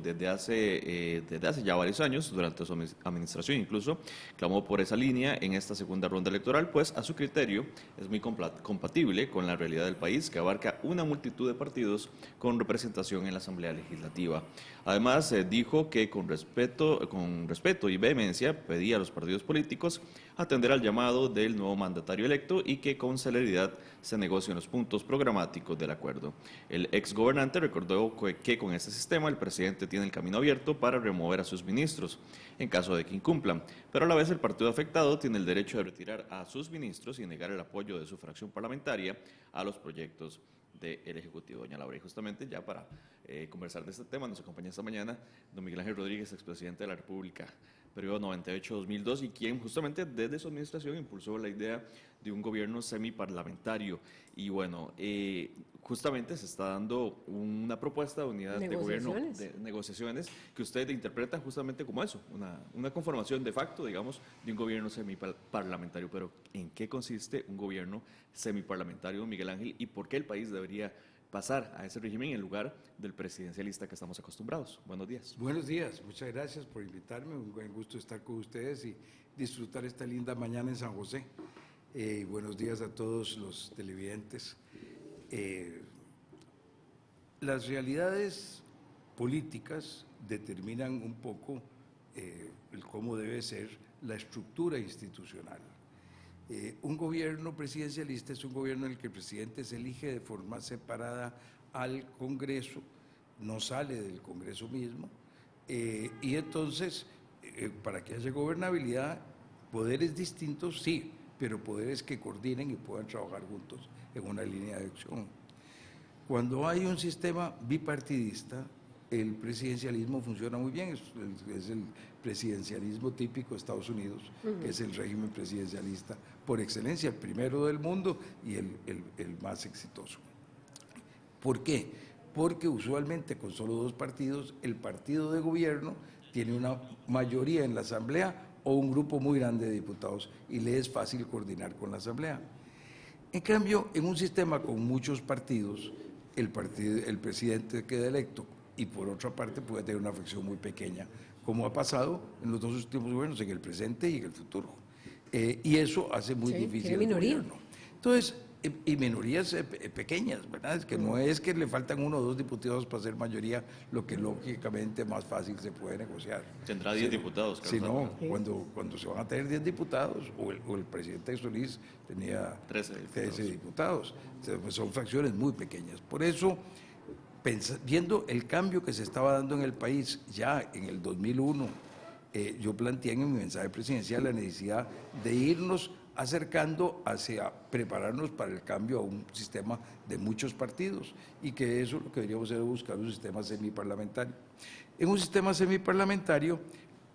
desde hace ya varios años, durante su administración incluso, clamó por esa línea en esta segunda ronda electoral, pues a su criterio es muy compatible con la realidad del país, que abarca una multitud de partidos con representación en la Asamblea Legislativa. Además, dijo que con respeto y vehemencia pedía a los partidos políticos atender al llamado del nuevo mandatario electo y que con celeridad se negocien los puntos programáticos del acuerdo. El exgobernante recordó que con este sistema el presidente tiene el camino abierto para remover a sus ministros en caso de que incumplan, pero a la vez el partido afectado tiene el derecho de retirar a sus ministros y negar el apoyo de su fracción parlamentaria a los proyectos del Ejecutivo. Doña Laura, y justamente ya para conversar de este tema nos acompaña esta mañana don Miguel Ángel Rodríguez, expresidente de la República, periodo 98-2002, y quien justamente desde su administración impulsó la idea de un gobierno semiparlamentario. Y bueno, justamente se está dando una propuesta de unidad de gobierno, de negociaciones, que usted interpreta justamente como eso, una conformación de facto, digamos, de un gobierno semiparlamentario. Pero ¿en qué consiste un gobierno semiparlamentario, Miguel Ángel, y por qué el país debería pasar a ese régimen en lugar del presidencialista que estamos acostumbrados? Buenos días. Buenos días, muchas gracias por invitarme, un buen gusto estar con ustedes y disfrutar esta linda mañana en San José. Buenos días a todos los televidentes. Las realidades políticas determinan un poco el cómo debe ser la estructura institucional. Un gobierno presidencialista es un gobierno en el que el presidente se elige de forma separada al Congreso, no sale del Congreso mismo, y entonces, para que haya gobernabilidad, poderes distintos, sí, pero poderes que coordinen y puedan trabajar juntos en una línea de acción. Cuando hay un sistema bipartidista, el presidencialismo funciona muy bien, es el presidencialismo típico de Estados Unidos, que es el régimen presidencialista por excelencia, el primero del mundo y el más exitoso. ¿Por qué? Porque usualmente con solo dos partidos, el partido de gobierno tiene una mayoría en la Asamblea o un grupo muy grande de diputados y le es fácil coordinar con la Asamblea. En cambio, en un sistema con muchos partidos, el presidente queda electo y por otra parte puede tener una fracción muy pequeña, como ha pasado en los dos últimos gobiernos, en el presente y en el futuro. Y eso hace muy difícil el gobierno. Entonces, y minorías pequeñas, ¿verdad? Es que no es que le faltan 1 o 2 diputados para ser mayoría, lo que lógicamente más fácil se puede negociar. Tendrá 10 diputados, Si no, cuando se van a tener 10 diputados, o el presidente Solís tenía 13 diputados. Pues son fracciones muy pequeñas. Por eso, viendo el cambio que se estaba dando en el país ya en el 2001, yo planteé en mi mensaje presidencial la necesidad de irnos acercando hacia prepararnos para el cambio a un sistema de muchos partidos y que eso lo que deberíamos hacer es buscar un sistema semiparlamentario. En un sistema semiparlamentario,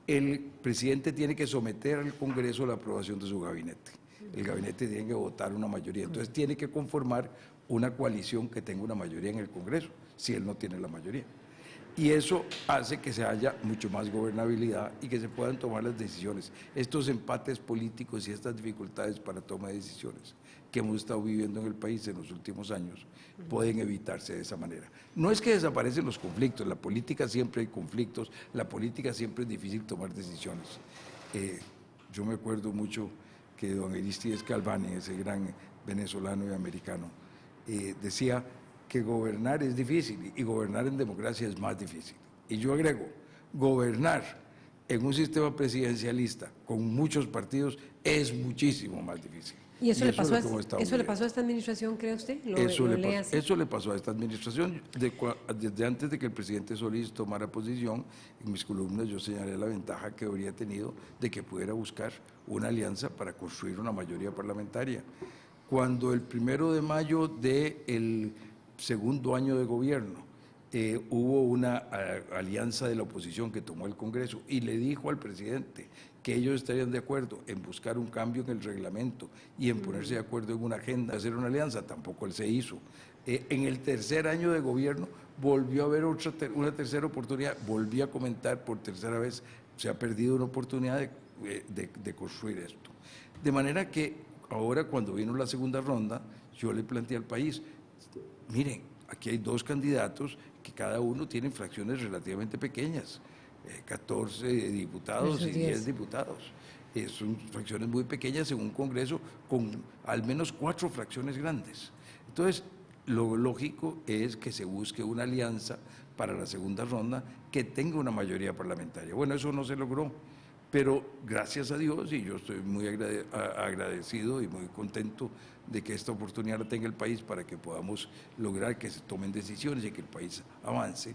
el presidente tiene que someter al Congreso la aprobación de su gabinete. El gabinete tiene que votar una mayoría, entonces tiene que conformar una coalición que tenga una mayoría en el Congreso, si él no tiene la mayoría. Y eso hace que se haya mucho más gobernabilidad y que se puedan tomar las decisiones. Estos empates políticos y estas dificultades para toma de decisiones que hemos estado viviendo en el país en los últimos años pueden evitarse de esa manera. No es que desaparecen los conflictos, la política siempre hay conflictos, la política siempre es difícil tomar decisiones. Yo me acuerdo mucho que don Aristides Calvani, ese gran venezolano y americano, decía que gobernar es difícil y gobernar en democracia es más difícil. Y yo agrego, gobernar en un sistema presidencialista con muchos partidos es muchísimo más difícil. ¿Y eso le pasó a esta administración, cree usted? Eso le pasó a esta administración. Desde antes de que el presidente Solís tomara posición, en mis columnas yo señalé la ventaja que habría tenido de que pudiera buscar una alianza para construir una mayoría parlamentaria. Cuando el 1 de mayo del segundo año de gobierno hubo una alianza de la oposición que tomó el Congreso y le dijo al presidente que ellos estarían de acuerdo en buscar un cambio en el reglamento y en ponerse de acuerdo en una agenda, hacer una alianza, tampoco él se hizo. En el tercer año de gobierno volvió a haber una tercera oportunidad, volví a comentar por tercera vez, se ha perdido una oportunidad de construir esto. De manera que ahora cuando vino la segunda ronda, yo le planteé al país, miren, aquí hay 2 candidatos que cada uno tiene fracciones relativamente pequeñas, 14 diputados y 10 diputados. Son fracciones muy pequeñas en un Congreso con al menos 4 fracciones grandes. Entonces, lo lógico es que se busque una alianza para la segunda ronda que tenga una mayoría parlamentaria. Bueno, eso no se logró, pero gracias a Dios, y yo estoy muy agradecido y muy contento de que esta oportunidad la tenga el país para que podamos lograr que se tomen decisiones y que el país avance.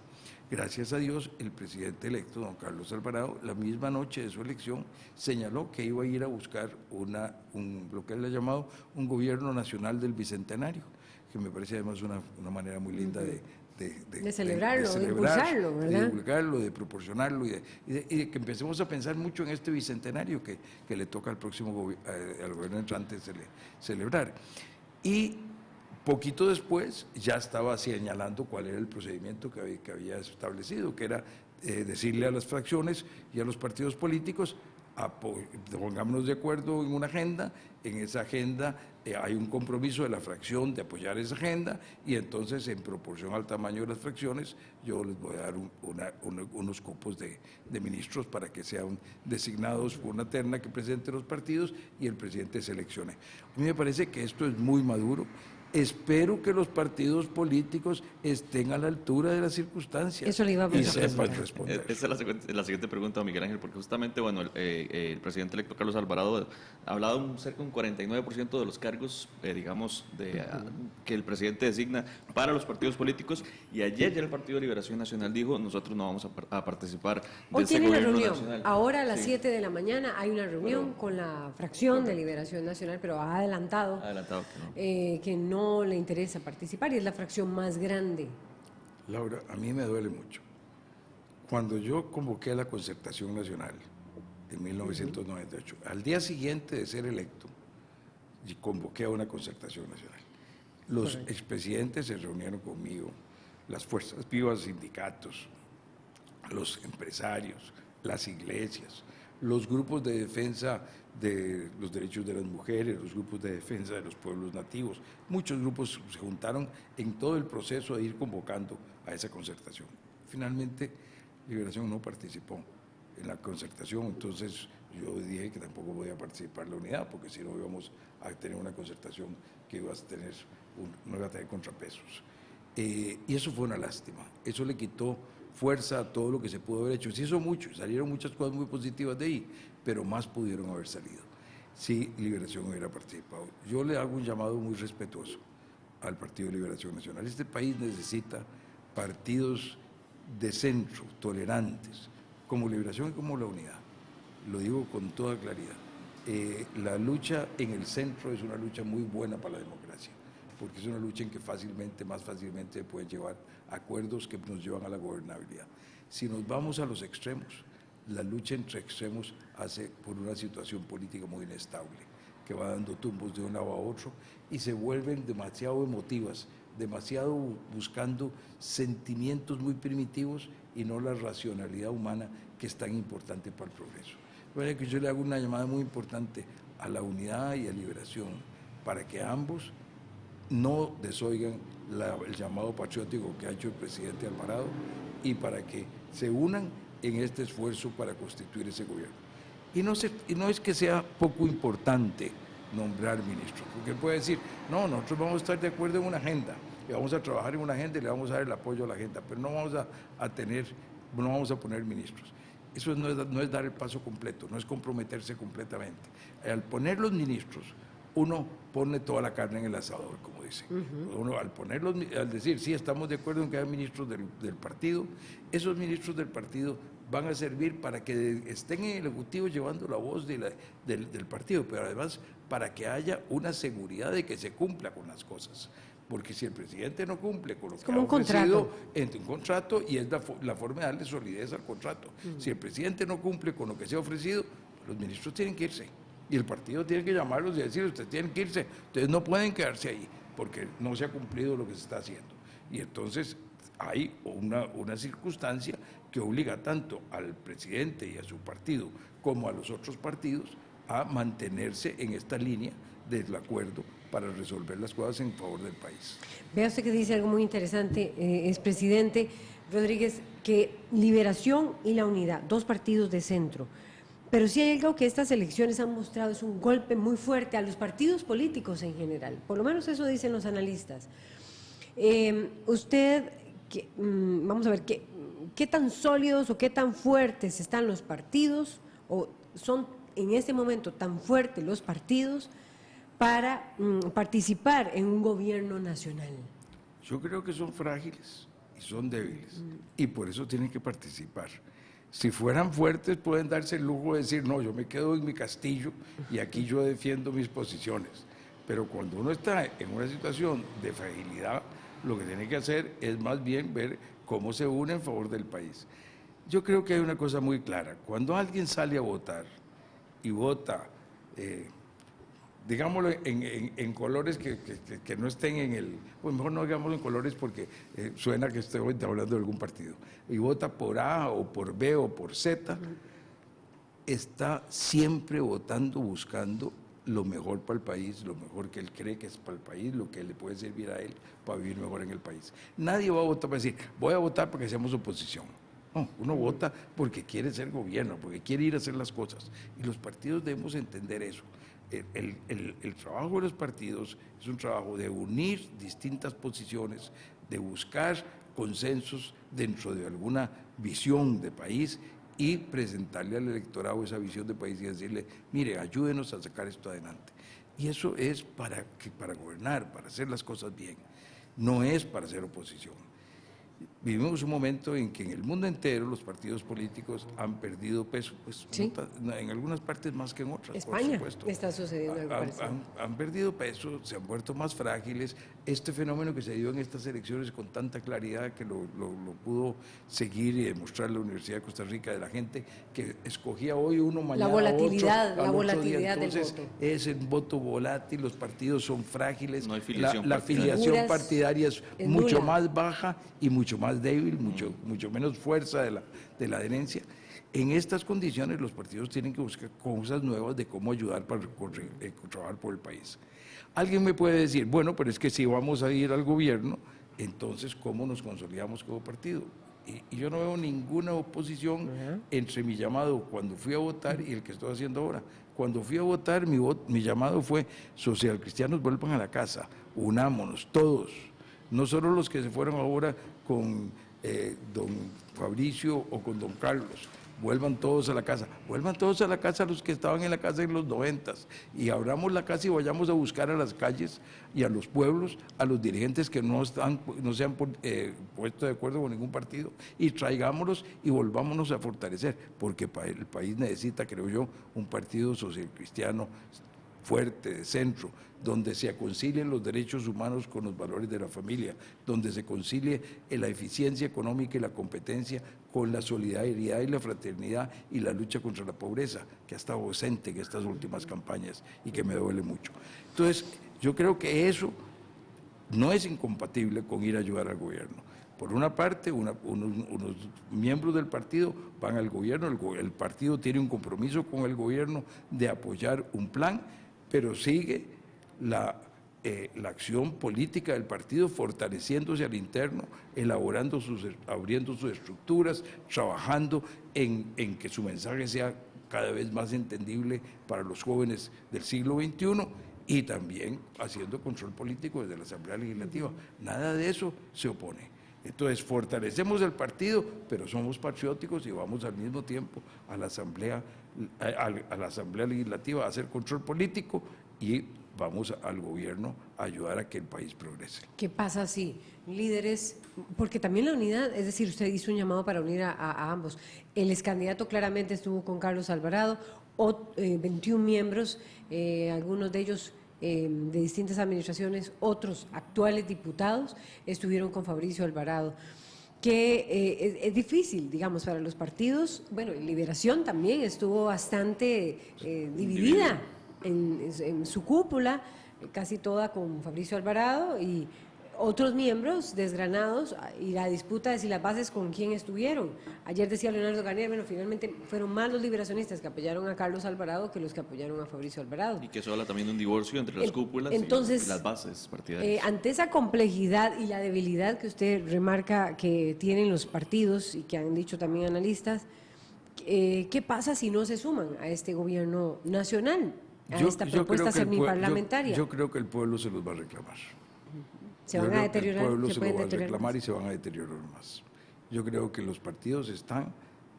Gracias a Dios, el presidente electo, don Carlos Alvarado, la misma noche de su elección, señaló que iba a ir a buscar lo que él ha llamado un gobierno nacional del Bicentenario, que me parece además una manera muy linda de celebrarlo, de impulsarlo, ¿verdad? De divulgarlo, de proporcionarlo y de que empecemos a pensar mucho en este bicentenario que le toca al próximo al gobierno entrante celebrar. Y poquito después ya estaba señalando cuál era el procedimiento que había establecido, que era decirle a las fracciones y a los partidos políticos: pongámonos de acuerdo en una agenda, en esa agenda hay un compromiso de la fracción de apoyar esa agenda, y entonces en proporción al tamaño de las fracciones yo les voy a dar unos cupos de ministros para que sean designados por una terna que presente los partidos y el presidente seleccione. A mí me parece que esto es muy maduro. Espero que los partidos políticos estén a la altura de las circunstancias. Eso le iba a preguntar. Y sepan responder. Esa es la siguiente pregunta, Miguel Ángel, porque justamente, bueno, el presidente electo Carlos Alvarado ha hablado de cerca de un 49% de los cargos, digamos, que el presidente designa para los partidos políticos, y ayer ya el Partido de Liberación Nacional dijo: nosotros no vamos a participar de ese gobierno nacional. Hoy tiene una reunión, ahora a las 7 de la mañana hay una reunión con la fracción de Liberación Nacional, pero ha adelantado que no le interesa participar, y es la fracción más grande. Laura, a mí me duele mucho. Cuando yo convoqué a la Concertación Nacional en 1998, al día siguiente de ser electo, convoqué a una Concertación Nacional. Los expresidentes se reunieron conmigo, las fuerzas vivas, sindicatos, los empresarios, las iglesias, los grupos de defensa de los derechos de las mujeres, los grupos de defensa de los pueblos nativos. Muchos grupos se juntaron en todo el proceso de ir convocando a esa concertación. Finalmente, Liberación no participó en la concertación, entonces yo dije que tampoco podía participar en la unidad, porque si no íbamos a tener una concertación que no iba a tener contrapesos. Y eso fue una lástima, eso le quitó fuerza a todo lo que se pudo haber hecho. Se hizo mucho, salieron muchas cosas muy positivas de ahí, pero más pudieron haber salido si Liberación hubiera participado. Yo le hago un llamado muy respetuoso al Partido de Liberación Nacional. Este país necesita partidos de centro, tolerantes, como Liberación y como la Unidad. Lo digo con toda claridad. La lucha en el centro es una lucha muy buena para la democracia, porque es una lucha en que más fácilmente se pueden llevar acuerdos que nos llevan a la gobernabilidad. Si nos vamos a los extremos, la lucha entre extremos hace por una situación política muy inestable, que va dando tumbos de un lado a otro y se vuelven demasiado emotivas, demasiado buscando sentimientos muy primitivos y no la racionalidad humana que es tan importante para el progreso. Bueno, que yo le hago una llamada muy importante a la unidad y a Liberación para que ambos no desoigan el llamado patriótico que ha hecho el presidente Alvarado y para que se unan en este esfuerzo para constituir ese gobierno. Y no es que sea poco importante nombrar ministros, porque él puede decir: no, nosotros vamos a estar de acuerdo en una agenda, y vamos a trabajar en una agenda y le vamos a dar el apoyo a la agenda, pero no vamos a poner ministros. Eso no es dar el paso completo, no es comprometerse completamente. Al poner los ministros, uno pone toda la carne en el asador, como dicen. Uno, al decir, sí, estamos de acuerdo en que haya ministros del partido, esos ministros del partido van a servir para que estén en el Ejecutivo llevando la voz del partido, pero además para que haya una seguridad de que se cumpla con las cosas. Porque si el presidente no cumple con lo que ha ofrecido, entra un contrato y es la forma de darle solidez al contrato. Si el presidente no cumple con lo que se ha ofrecido, los ministros tienen que irse. Y el partido tiene que llamarlos y decirles: ustedes tienen que irse, ustedes no pueden quedarse ahí, porque no se ha cumplido lo que se está haciendo. Y entonces hay una circunstancia que obliga tanto al presidente y a su partido como a los otros partidos a mantenerse en esta línea del acuerdo para resolver las cosas en favor del país. Vea usted que dice algo muy interesante, expresidente Rodríguez, que Liberación y la Unidad, dos partidos de centro. Pero sí hay algo que estas elecciones han mostrado, es un golpe muy fuerte a los partidos políticos en general, por lo menos eso dicen los analistas. Vamos a ver, ¿qué tan sólidos o qué tan fuertes están los partidos, o son en este momento tan fuertes los partidos para participar en un gobierno nacional? Yo creo que son frágiles y son débiles, y por eso tienen que participar. Si fueran fuertes pueden darse el lujo de decir, no, yo me quedo en mi castillo y aquí yo defiendo mis posiciones. Pero cuando uno está en una situación de fragilidad, lo que tiene que hacer es más bien ver cómo se une en favor del país. Yo creo que hay una cosa muy clara. Cuando alguien sale a votar y vota, digámoslo en colores que no estén en el... Pues mejor no digámoslo en colores porque suena que estoy hablando de algún partido. Y vota por A o por B o por Z, está siempre votando, buscando lo mejor para el país, lo mejor que él cree que es para el país, lo que le puede servir a él para vivir mejor en el país. Nadie va a votar para decir, voy a votar porque seamos oposición. No, uno vota porque quiere ser gobierno, porque quiere ir a hacer las cosas. Y los partidos debemos entender eso. El trabajo de los partidos es un trabajo de unir distintas posiciones, de buscar consensos dentro de alguna visión de país y presentarle al electorado esa visión de país y decirle, mire, ayúdenos a sacar esto adelante. Y eso es para gobernar, para hacer las cosas bien, no es para hacer oposición. Vivimos un momento en que en el mundo entero los partidos políticos han perdido peso, pues sí, en algunas partes más que en otras, España, por supuesto. está sucediendo algo parecido. Han perdido peso, se han vuelto más frágiles. Este fenómeno que se dio en estas elecciones con tanta claridad que lo pudo seguir y demostrar la Universidad de Costa Rica, de la gente que escogía hoy uno, mañana la volatilidad, otro, la volatilidad del voto. Entonces, es el voto volátil, los partidos son frágiles, no hay filiación la afiliación partidaria es mucho nula, más baja y mucho más débil, mucho menos fuerza de la adherencia. En estas condiciones los partidos tienen que buscar cosas nuevas de cómo ayudar para trabajar por el país. Alguien me puede decir, bueno, pero es que si vamos a ir al gobierno, entonces ¿cómo nos consolidamos como partido? Y yo no veo ninguna oposición entre mi llamado cuando fui a votar y el que estoy haciendo ahora. Cuando fui a votar, mi llamado fue, socialcristianos vuelvan a la casa, unámonos todos, no solo los que se fueron ahora con don Fabricio o con don Carlos, vuelvan todos a la casa los que estaban en la casa en los 90s, y abramos la casa y vayamos a buscar a las calles y a los pueblos, a los dirigentes que no se han puesto de acuerdo con ningún partido, y traigámoslos y volvámonos a fortalecer, porque el país necesita, creo yo, un partido socialcristiano fuerte, de centro, donde se concilien los derechos humanos con los valores de la familia, donde se concilie la eficiencia económica y la competencia con la solidaridad y la fraternidad y la lucha contra la pobreza, que ha estado ausente en estas últimas campañas y que me duele mucho. Entonces, yo creo que eso no es incompatible con ir a ayudar al gobierno. Por una parte, unos miembros del partido van al gobierno, el partido tiene un compromiso con el gobierno de apoyar un plan, pero sigue la acción política del partido fortaleciéndose al interno, abriendo sus estructuras, trabajando en que su mensaje sea cada vez más entendible para los jóvenes del siglo XXI y también haciendo control político desde la Asamblea Legislativa. Nada de eso se opone. Entonces, fortalecemos el partido, pero somos patrióticos y vamos al mismo tiempo a la Asamblea Legislativa a hacer control político y vamos al gobierno a ayudar a que el país progrese. ¿Qué pasa si líderes, porque también la unidad, es decir, usted hizo un llamado para unir a ambos, el excandidato claramente estuvo con Carlos Alvarado, 21 miembros, algunos de ellos de distintas administraciones, otros actuales diputados, estuvieron con Fabricio Alvarado, que es difícil, digamos, para los partidos. Bueno, Liberación también estuvo bastante dividida en su cúpula, casi toda con Fabricio Alvarado, y otros miembros desgranados y la disputa de si las bases con quién estuvieron. Ayer decía Leonardo Garnier, bueno, finalmente fueron más los liberacionistas que apoyaron a Carlos Alvarado que los que apoyaron a Fabricio Alvarado. Y que eso habla también de un divorcio entre las cúpulas entonces, y las bases partidarias. Ante esa complejidad y la debilidad que usted remarca que tienen los partidos y que han dicho también analistas, ¿qué pasa si no se suman a este gobierno nacional, a esta propuesta semiparlamentaria? Yo creo que el pueblo se los va a reclamar. Se van a deteriorar. El pueblo se lo va a reclamar y se van a deteriorar más. Yo creo que los partidos están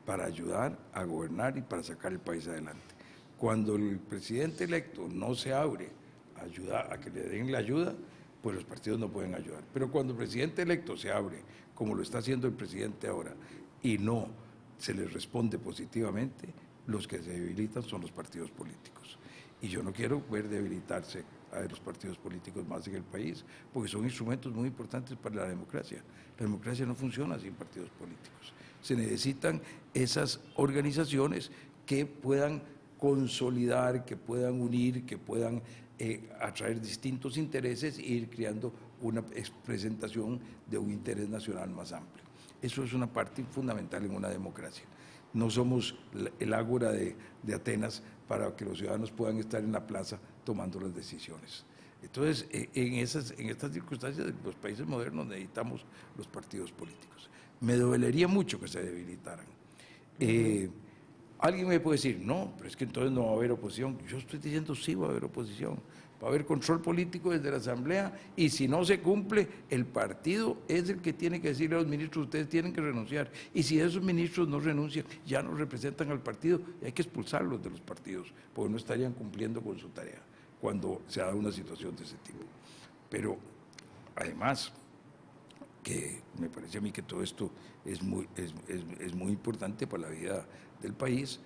para ayudar a gobernar y para sacar el país adelante. Cuando el presidente electo no se abre a que le den la ayuda, pues los partidos no pueden ayudar. Pero cuando el presidente electo se abre, como lo está haciendo el presidente ahora, y no se les responde positivamente, los que se debilitan son los partidos políticos. Y yo no quiero ver debilitarse a los partidos políticos más en el país, porque son instrumentos muy importantes para la democracia. La democracia no funciona sin partidos políticos. Se necesitan esas organizaciones que puedan consolidar, que puedan unir, que puedan atraer distintos intereses e ir creando una presentación de un interés nacional más amplio. Eso es una parte fundamental en una democracia. No somos el ágora de Atenas para que los ciudadanos puedan estar en la plaza tomando las decisiones. Entonces, en estas circunstancias de los países modernos necesitamos los partidos políticos. Me dolería mucho que se debilitaran. Alguien me puede decir, no, pero es que entonces no va a haber oposición. Yo estoy diciendo sí va a haber oposición. Va a haber control político desde la Asamblea y si no se cumple, el partido es el que tiene que decirle a los ministros, ustedes tienen que renunciar. Y si esos ministros no renuncian, ya no representan al partido y hay que expulsarlos de los partidos, porque no estarían cumpliendo con su tarea cuando se da una situación de ese tipo. Pero además, que me parece a mí que todo esto es muy importante para la vida del país,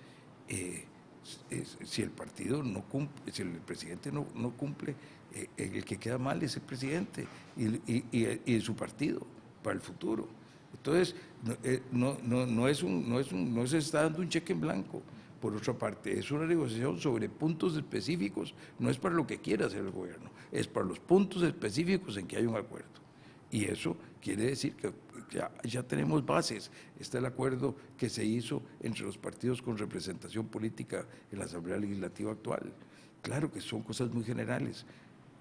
si el partido no cumple, si el presidente no cumple, el que queda mal es el presidente y su partido para el futuro. Entonces, no se está dando un cheque en blanco. Por otra parte, es una negociación sobre puntos específicos, no es para lo que quiera hacer el gobierno, es para los puntos específicos en que hay un acuerdo. Y eso quiere decir que ya tenemos bases. Está el acuerdo que se hizo entre los partidos con representación política en la Asamblea Legislativa actual. Claro que son cosas muy generales.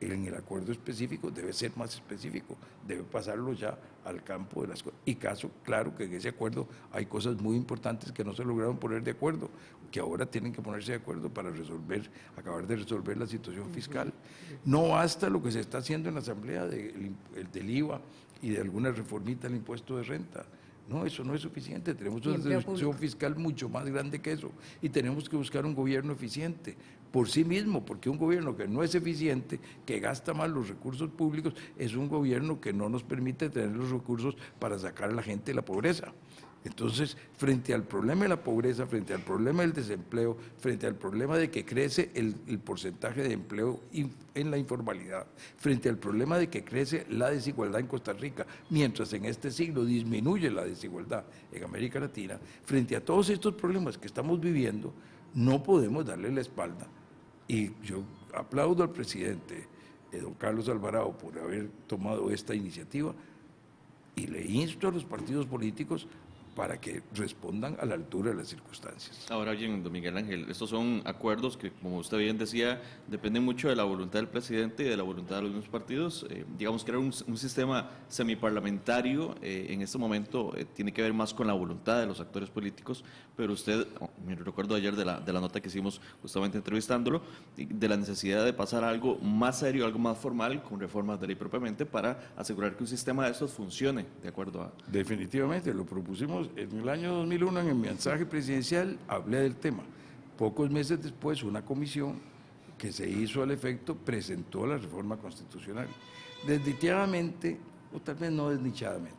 En el acuerdo específico debe ser más específico, debe pasarlo ya al campo de las cosas. Y claro que en ese acuerdo hay cosas muy importantes que no se lograron poner de acuerdo, que ahora tienen que ponerse de acuerdo para acabar de resolver la situación fiscal. No basta lo que se está haciendo en la Asamblea del IVA y de alguna reformita del impuesto de renta. No, eso no es suficiente, tenemos una situación fiscal mucho más grande que eso y tenemos que buscar un gobierno eficiente por sí mismo, porque un gobierno que no es eficiente, que gasta mal los recursos públicos, es un gobierno que no nos permite tener los recursos para sacar a la gente de la pobreza. Entonces, frente al problema de la pobreza, frente al problema del desempleo, frente al problema de que crece el porcentaje de empleo en la informalidad, frente al problema de que crece la desigualdad en Costa Rica, mientras en este siglo disminuye la desigualdad en América Latina, frente a todos estos problemas que estamos viviendo, no podemos darle la espalda. Y yo aplaudo al presidente, don Carlos Alvarado, por haber tomado esta iniciativa y le insto a los partidos políticos para que respondan a la altura de las circunstancias. Ahora bien, don Miguel Ángel, estos son acuerdos que, como usted bien decía, dependen mucho de la voluntad del presidente y de la voluntad de los mismos partidos. Digamos que era un sistema semiparlamentario, en este momento tiene que ver más con la voluntad de los actores políticos, pero usted, me recuerdo ayer de la nota que hicimos justamente entrevistándolo, de la necesidad de pasar a algo más serio, algo más formal, con reformas de ley propiamente, para asegurar que un sistema de estos funcione de acuerdo a... Definitivamente, lo propusimos en el año 2001, en el mensaje presidencial, hablé del tema. Pocos meses después, una comisión que se hizo al efecto presentó la reforma constitucional. Desdichadamente, o tal vez no desdichadamente.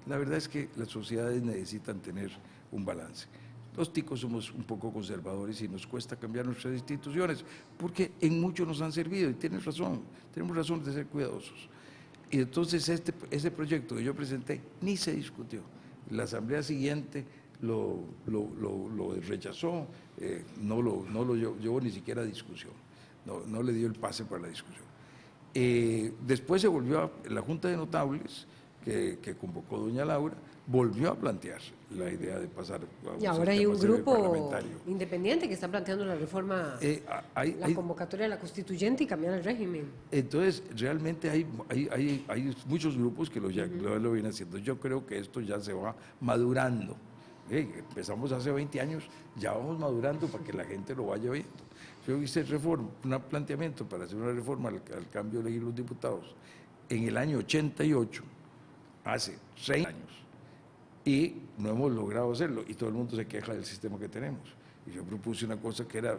La verdad es que las sociedades necesitan tener un balance. Los ticos somos un poco conservadores y nos cuesta cambiar nuestras instituciones, porque en mucho nos han servido y tienen razón, tenemos razón de ser cuidadosos. Y entonces ese proyecto que yo presenté ni se discutió. La asamblea siguiente lo rechazó, no lo llevó ni siquiera a discusión, no le dio el pase para la discusión. Después se volvió la Junta de Notables, que convocó doña Laura, volvió a plantear la idea de pasar a Y ahora hay un sistema grupo semiparlamentario. independiente que está planteando la reforma, la convocatoria de la constituyente y cambiar el régimen. Entonces, realmente hay muchos grupos que lo vienen haciendo. Yo creo que esto ya se va madurando. Empezamos hace 20 años, ya vamos madurando para que la gente lo vaya viendo. Yo hice un planteamiento para hacer una reforma al cambio de elegir los diputados en el año 88, hace 6 años, y no hemos logrado hacerlo, y todo el mundo se queja del sistema que tenemos. Y yo propuse una cosa que era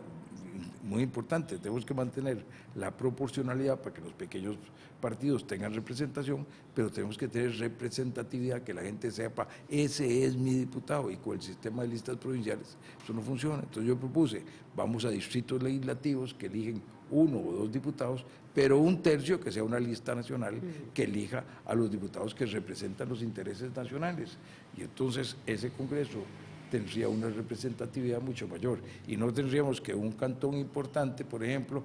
muy importante: tenemos que mantener la proporcionalidad para que los pequeños partidos tengan representación, pero tenemos que tener representatividad, que la gente sepa, ese es mi diputado, y con el sistema de listas provinciales eso no funciona. Entonces yo propuse, vamos a distritos legislativos que eligen 1 o 2 diputados, pero 1/3 que sea una lista nacional que elija a los diputados que representan los intereses nacionales. Y entonces ese Congreso tendría una representatividad mucho mayor, y no tendríamos que un cantón importante, por ejemplo,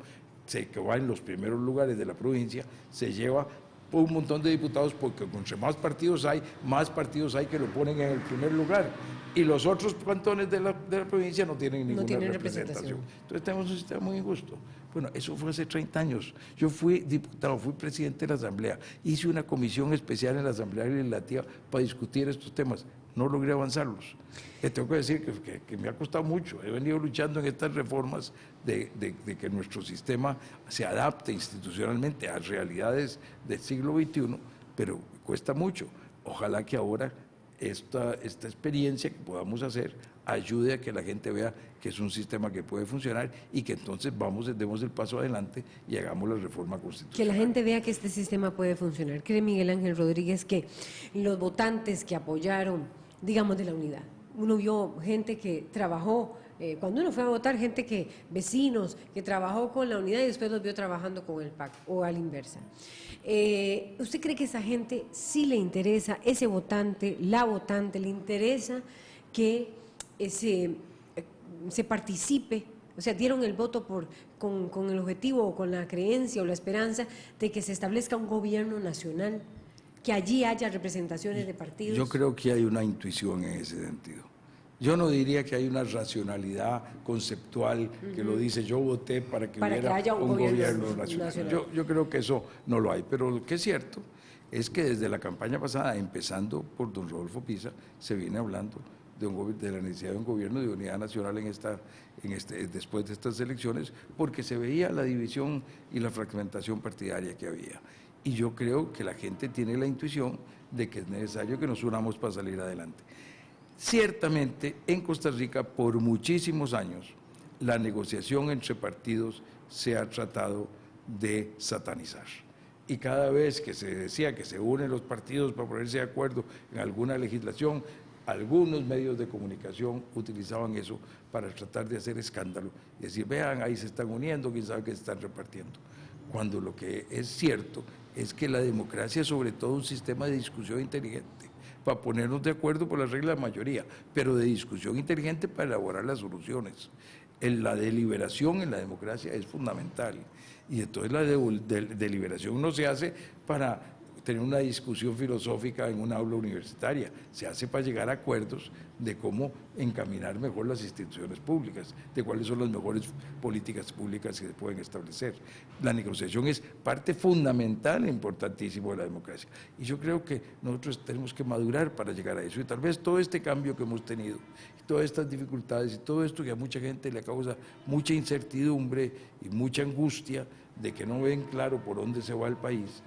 que va en los primeros lugares de la provincia, se lleva un montón de diputados, porque entre más partidos hay que lo ponen en el primer lugar, y los otros cantones de la provincia no tienen ninguna representación. Entonces tenemos un sistema muy injusto. Bueno, eso fue hace 30 años. Yo fui diputado, fui presidente de la Asamblea, hice una comisión especial en la Asamblea Legislativa para discutir estos temas. No logré avanzarlos. Le tengo que decir que me ha costado mucho. He venido luchando en estas reformas de que nuestro sistema se adapte institucionalmente a realidades del siglo XXI, pero cuesta mucho. Ojalá que ahora esta experiencia que podamos hacer ayude a que la gente vea que es un sistema que puede funcionar, y que entonces demos el paso adelante y hagamos la reforma constitucional. Que la gente vea que este sistema puede funcionar. ¿Cree Miguel Ángel Rodríguez que los votantes que apoyaron, digamos, de la unidad, uno vio gente que trabajó, cuando uno fue a votar, vecinos que trabajó con la unidad y después los vio trabajando con el PAC, o a la inversa? ¿Usted cree que esa gente sí le interesa, ese votante, la votante, le interesa que se participe? O sea, dieron el voto con el objetivo o con la creencia o la esperanza de que se establezca un gobierno nacional, que allí haya representaciones de partidos. Yo creo que hay una intuición en ese sentido. Yo no diría que hay una racionalidad conceptual que lo dice, yo voté para que haya un gobierno nacional. Yo creo que eso no lo hay, pero lo que es cierto es que desde la campaña pasada, empezando por don Rodolfo Pisa, se viene hablando de la necesidad de un gobierno de unidad nacional después de estas elecciones, porque se veía la división y la fragmentación partidaria que había. Y yo creo que la gente tiene la intuición de que es necesario que nos unamos para salir adelante. Ciertamente, en Costa Rica, por muchísimos años, la negociación entre partidos se ha tratado de satanizar. Y cada vez que se decía que se unen los partidos para ponerse de acuerdo en alguna legislación, algunos medios de comunicación utilizaban eso para tratar de hacer escándalo y decir, vean, ahí se están uniendo, quién sabe qué se están repartiendo. Cuando lo que es cierto es que la democracia es sobre todo un sistema de discusión inteligente, para ponernos de acuerdo por las reglas de la mayoría, pero de discusión inteligente para elaborar las soluciones. La deliberación en la democracia es fundamental, y entonces la deliberación no se hace para tener una discusión filosófica en una aula universitaria, se hace para llegar a acuerdos de cómo encaminar mejor las instituciones públicas, de cuáles son las mejores políticas públicas que se pueden establecer. La negociación es parte fundamental e importantísima de la democracia, y yo creo que nosotros tenemos que madurar para llegar a eso, y tal vez todo este cambio que hemos tenido, todas estas dificultades y todo esto que a mucha gente le causa mucha incertidumbre y mucha angustia de que no ven claro por dónde se va el país,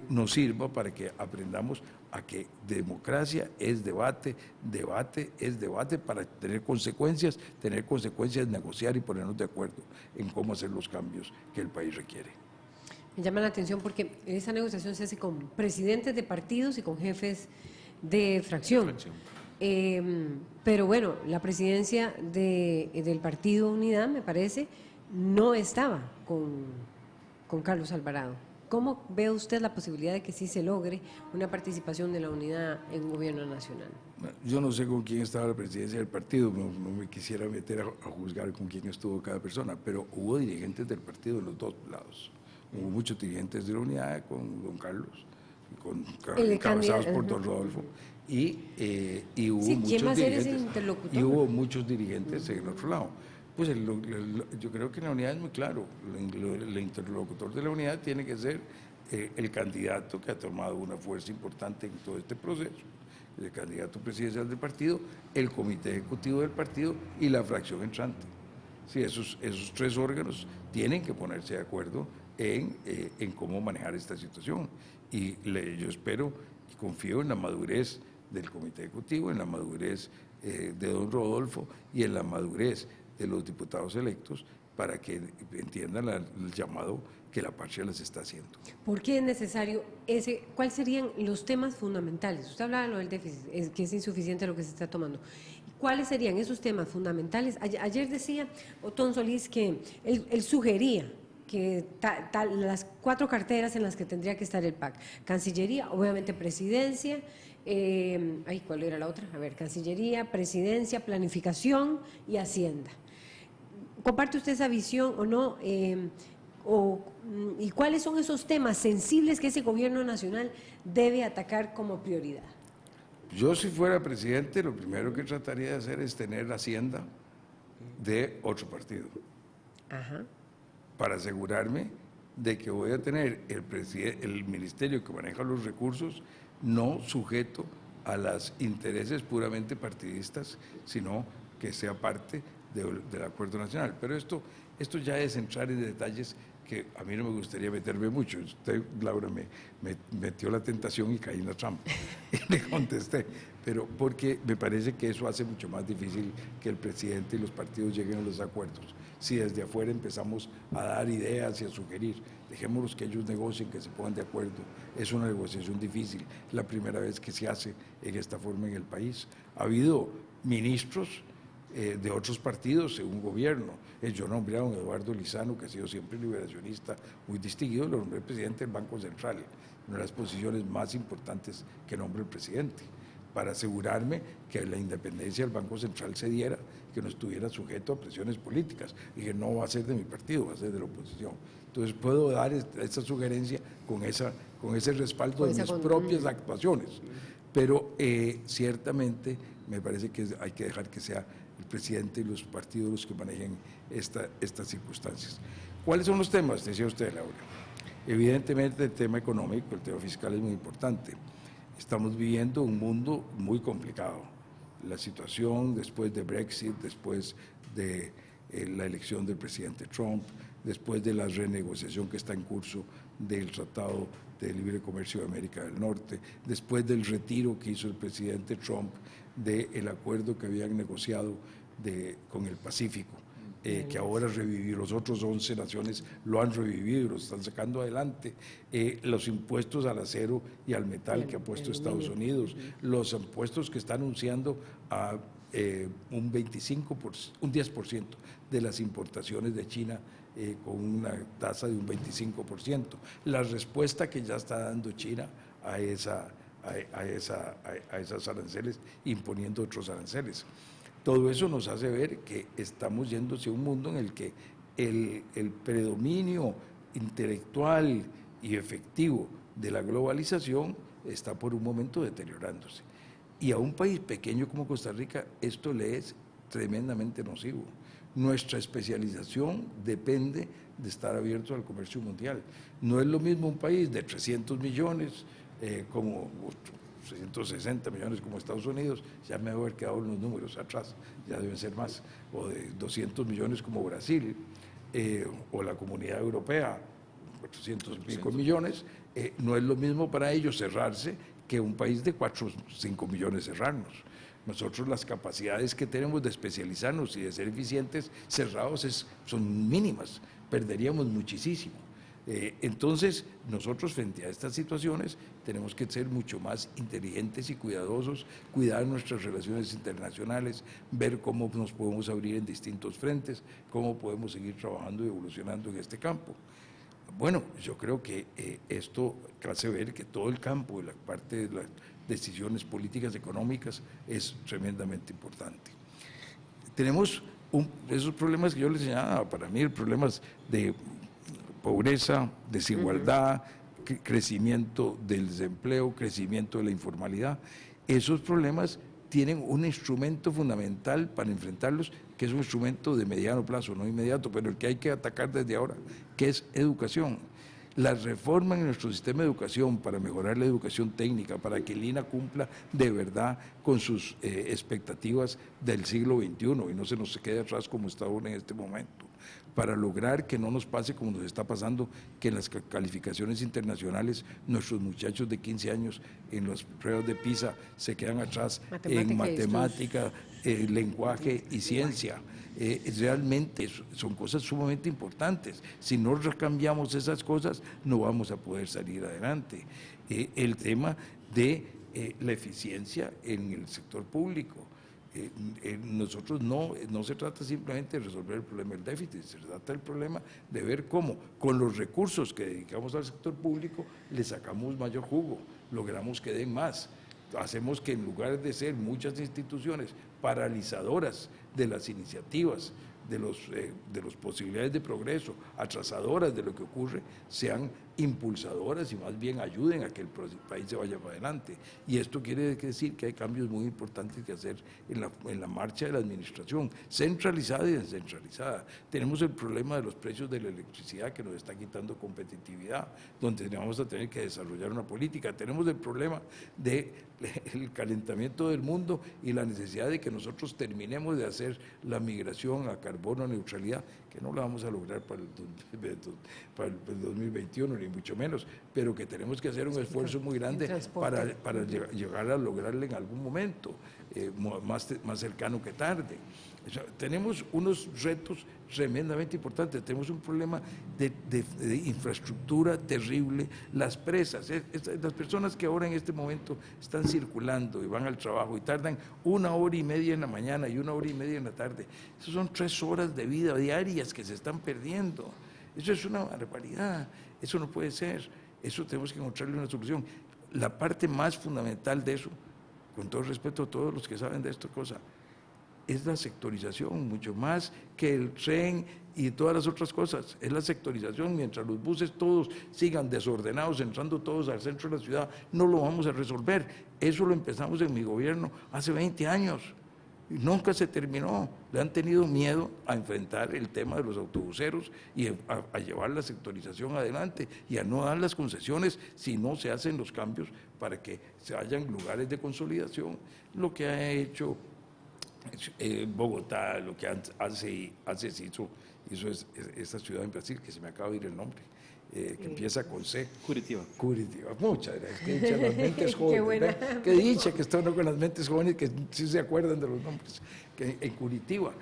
nos sirva para que aprendamos a que democracia es debate, debate es debate para tener consecuencias, negociar y ponernos de acuerdo en cómo hacer los cambios que el país requiere. Me llama la atención porque esa negociación se hace con presidentes de partidos y con jefes de fracción. Pero bueno, la presidencia del Partido Unidad, me parece, no estaba con Carlos Alvarado. ¿Cómo ve usted la posibilidad de que sí se logre una participación de la unidad en un gobierno nacional? Yo no sé con quién estaba la presidencia del partido, no me quisiera meter a juzgar con quién estuvo cada persona, pero hubo dirigentes del partido de los dos lados. Hubo muchos dirigentes de la unidad con don Carlos, El encabezados por candidato, don Rodolfo, y hubo Sí, ¿quién va a ser ese dirigentes, interlocutor? y hubo muchos dirigentes en el otro lado. Pues yo creo que en la unidad es muy claro, el interlocutor de la unidad tiene que ser el candidato que ha tomado una fuerza importante en todo este proceso, el candidato presidencial del partido, el comité ejecutivo del partido y la fracción entrante. Sí, esos tres órganos tienen que ponerse de acuerdo en cómo manejar esta situación. Y yo espero y confío en la madurez del comité ejecutivo, en la madurez de don Rodolfo y en la madurez de los diputados electos para que entiendan el llamado que la patria les está haciendo. ¿Por qué es necesario cuáles serían los temas fundamentales? Usted hablaba de lo del déficit, que es insuficiente lo que se está tomando. ¿Cuáles serían esos temas fundamentales? Ayer decía Otón Solís que él sugería que las 4 carteras en las que tendría que estar el PAC: Cancillería, obviamente Presidencia, ¿cuál era la otra? A ver, Cancillería, Presidencia, Planificación y Hacienda. ¿Comparte usted esa visión o no? ¿Y cuáles son esos temas sensibles que ese gobierno nacional debe atacar como prioridad? Yo, si fuera presidente, lo primero que trataría de hacer es tener la Hacienda de otro partido. Ajá. Para asegurarme de que voy a tener el ministerio que maneja los recursos no sujeto a los intereses puramente partidistas, sino que sea parte del acuerdo nacional. Pero esto ya es entrar en detalles que a mí no me gustaría meterme mucho. Usted, Laura, me metió la tentación y caí en la trampa y le contesté, pero porque me parece que eso hace mucho más difícil que el presidente y los partidos lleguen a los acuerdos. Si desde afuera empezamos a dar ideas y a sugerir, dejémoslos que ellos negocien, que se pongan de acuerdo. Es una negociación difícil, es la primera vez que se hace en esta forma en el país. Ha habido ministros de otros partidos en un gobierno. Yo nombré a don Eduardo Lizano, que ha sido siempre liberacionista, muy distinguido, lo nombré presidente del Banco Central, una de las posiciones más importantes que nombra el presidente, para asegurarme que la independencia del Banco Central se diera, que no estuviera sujeto a presiones políticas, y que no va a ser de mi partido, va a ser de la oposición. Entonces puedo dar esta sugerencia con ese respaldo de mis propias actuaciones, pero ciertamente me parece que hay que dejar que sea el presidente y los partidos los que manejen estas circunstancias. ¿Cuáles son los temas? Decía usted, Laura. Evidentemente el tema económico, el tema fiscal es muy importante. Estamos viviendo un mundo muy complicado. La situación después de Brexit, después de la elección del presidente Trump, después de la renegociación que está en curso del Tratado de Libre Comercio de América del Norte, después del retiro que hizo el presidente Trump del acuerdo que habían negociado con el Pacífico, que ahora revivió, los otros 11 naciones lo han revivido, lo están sacando adelante, los impuestos al acero y al metal que ha puesto Estados Unidos, los impuestos que está anunciando a un 10% de las importaciones de China con una tasa de un 25%, la respuesta que ya está dando China a esas aranceles, imponiendo otros aranceles. Todo eso nos hace ver que estamos yendo hacia un mundo en el que el predominio intelectual y efectivo de la globalización está por un momento deteriorándose. Y a un país pequeño como Costa Rica esto le es tremendamente nocivo. Nuestra especialización depende de estar abierto al comercio mundial. No es lo mismo un país de 300 millones como 160 millones como Estados Unidos, ya me voy a haber quedado en los números atrás, ya deben ser más, o de 200 millones como Brasil, o la Comunidad Europea, 400 y pico millones, no es lo mismo para ellos cerrarse que un país de 4 o 5 millones cerrarnos. Nosotros las capacidades que tenemos de especializarnos y de ser eficientes cerrados son mínimas, perderíamos muchísimo. Entonces, nosotros frente a estas situaciones tenemos que ser mucho más inteligentes y cuidadosos, cuidar nuestras relaciones internacionales, ver cómo nos podemos abrir en distintos frentes, cómo podemos seguir trabajando y evolucionando en este campo. Bueno, yo creo que esto hace ver que todo el campo de la parte de las decisiones políticas económicas es tremendamente importante. Tenemos esos problemas que yo les señalaba, para mí problemas de pobreza, desigualdad, crecimiento del desempleo, crecimiento de la informalidad. Esos problemas tienen un instrumento fundamental para enfrentarlos, que es un instrumento de mediano plazo, no inmediato, pero el que hay que atacar desde ahora, que es educación. La reforma en nuestro sistema de educación para mejorar la educación técnica, para que el INA cumpla de verdad con sus expectativas del siglo XXI y no se nos quede atrás como está ahora en este momento, para lograr que no nos pase como nos está pasando, que en las calificaciones internacionales nuestros muchachos de 15 años en las pruebas de PISA se quedan atrás en matemática, lenguaje y ciencia. Realmente son cosas sumamente importantes. Si no cambiamos esas cosas, no vamos a poder salir adelante. El tema de la eficiencia en el sector público. Nosotros no se trata simplemente de resolver el problema del déficit, se trata del problema de ver cómo con los recursos que dedicamos al sector público le sacamos mayor jugo, logramos que den más. Hacemos que en lugar de ser muchas instituciones paralizadoras de las iniciativas, de las posibilidades de progreso, atrasadoras de lo que ocurre, sean impulsadoras y más bien ayuden a que el país se vaya para adelante. Y esto quiere decir que hay cambios muy importantes que hacer en la marcha de la administración, centralizada y descentralizada. Tenemos el problema de los precios de la electricidad que nos está quitando competitividad, donde vamos a tener que desarrollar una política. Tenemos el problema del calentamiento del mundo y la necesidad de que nosotros terminemos de hacer la migración a carbono neutralidad, que no la vamos a lograr para el 2021, ni mucho menos, pero que tenemos que hacer un esfuerzo muy grande para llegar a lograrla en algún momento, más cercano que tarde. O sea, tenemos unos retos tremendamente importantes, tenemos un problema de infraestructura terrible, las presas, las personas que ahora en este momento están circulando y van al trabajo y tardan 1 hora y media en la mañana y 1 hora y media en la tarde, eso son 3 horas de vida diarias que se están perdiendo, eso es una barbaridad, eso no puede ser, eso tenemos que encontrarle una solución. La parte más fundamental de eso, con todo respeto a todos los que saben de esta cosa, es la sectorización, mucho más que el tren y todas las otras cosas, es la sectorización. Mientras los buses todos sigan desordenados, entrando todos al centro de la ciudad, no lo vamos a resolver. Eso lo empezamos en mi gobierno hace 20 años y nunca se terminó. Le han tenido miedo a enfrentar el tema de los autobuseros y a llevar la sectorización adelante y a no dar las concesiones si no se hacen los cambios para que se hayan lugares de consolidación. Lo que ha hecho Bogotá, lo que hizo esta ciudad en Brasil, que se me acaba de ir el nombre, que empieza con C. Curitiba. Muchas gracias. Que dicha las mentes jóvenes. Que dicha que está uno con las mentes jóvenes que sí se acuerdan de los nombres. Que en Curitiba,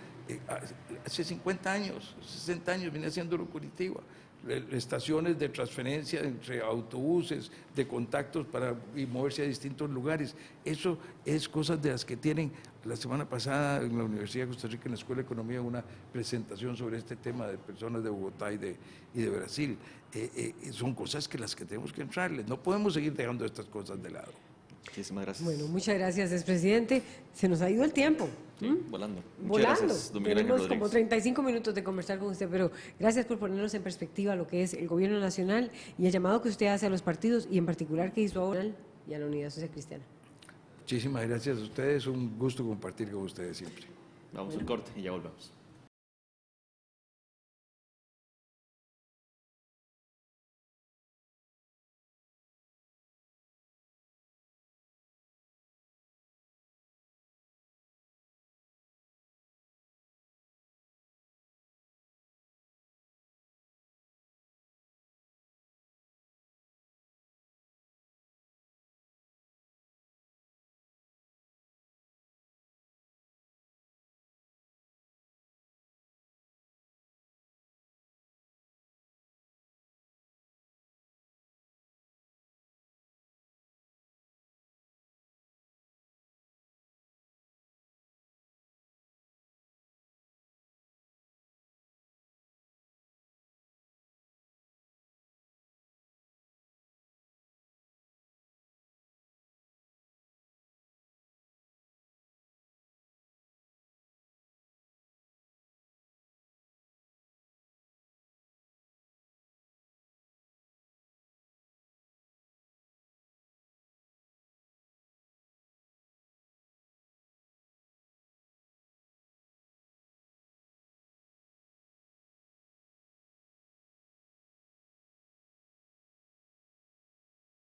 hace 50 años, 60 años viene haciéndolo Curitiba. Estaciones de transferencia entre autobuses, de contactos para moverse a distintos lugares. Eso es cosas de las que tienen. La semana pasada en la Universidad de Costa Rica, en la Escuela de Economía, una presentación sobre este tema de personas de Bogotá y de Brasil. Son cosas que las que tenemos que entrarles. No podemos seguir dejando estas cosas de lado. Muchísimas gracias. Bueno, muchas gracias, expresidente. Se nos ha ido el tiempo. Sí, volando. Muchas Volando. gracias, don Miguel Ángel Tenemos como Rodríguez. 35 minutos de conversar con usted, pero gracias por ponernos en perspectiva lo que es el gobierno nacional y el llamado que usted hace a los partidos y en particular que hizo ahora y a la Unidad Social Cristiana. Muchísimas gracias a ustedes. Un gusto compartir con ustedes siempre. Vamos al corte y ya volvemos.